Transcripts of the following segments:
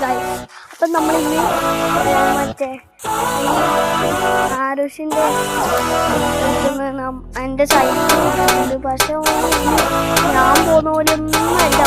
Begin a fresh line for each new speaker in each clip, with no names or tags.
Guys, അപ്പം നമ്മളിന്ന് മറ്റേ ആരുഷിൻ്റെ എൻ്റെ സൈഡിൽ പക്ഷെ ഞാൻ പോകുന്ന പോലെ ഒന്നും അല്ല.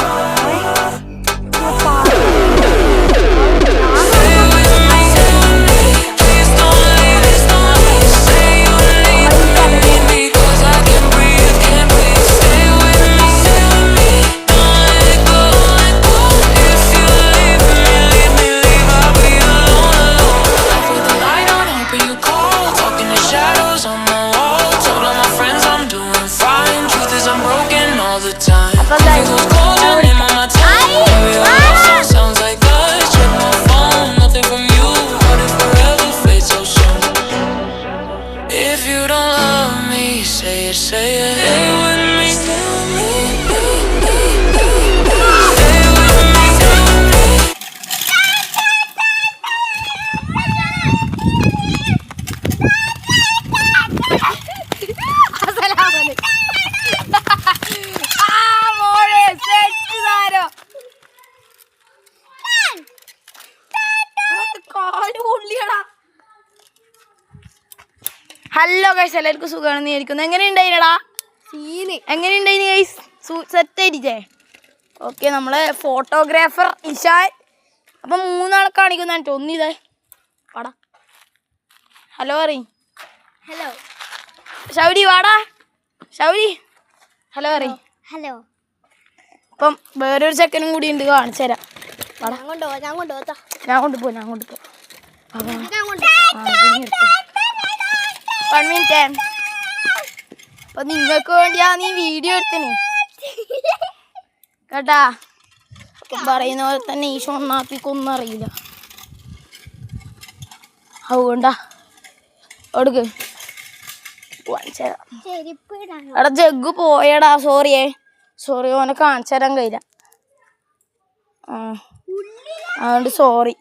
ഹലോ ഗൈസ്, എല്ലാവർക്കും സുഖമാണെന്ന് വിചാരിക്കുന്നു. എങ്ങനെയുണ്ടായിനടാ സീന്? എങ്ങനെയുണ്ടായിന് ഗൈസ്? സെറ്റ് ആയിരിക്കേ? ഓക്കെ, നമ്മളെ ഫോട്ടോഗ്രാഫർ ഇഷാൻ. അപ്പം 3 ആളെ കാണിക്കുന്ന കേട്ടോ. ഒന്നിതേ വാടാ, ഹലോ പറ. ഹലോ ഷൗരി, വാടാ ഷൗരി, ഹലോ പറ. ഹലോ. അപ്പം വേറൊരു ചെക്കനും കൂടി ഉണ്ട്, കാണിച്ചു തരാം. വാടാ, ഞാൻ കൊണ്ടുപോ. 1 മിനിറ്റ്. അപ്പൊ നിങ്ങൾക്ക് വേണ്ടിയാ നീ വീഡിയോ എടുത്തിന് കേട്ടാ. പറയുന്ന പോലെ തന്നെ ഈ ഷൊണ്ണാപ്പിക്കൊന്നും അറിയില്ല. അതുകൊണ്ടാ എടുക്ക്. എടാ ജഗ്ഗു പോയടാ. സോറി ഓനെ കാണിച്ചു തരാൻ കഴിയില്ല. അതുകൊണ്ട് സോറി.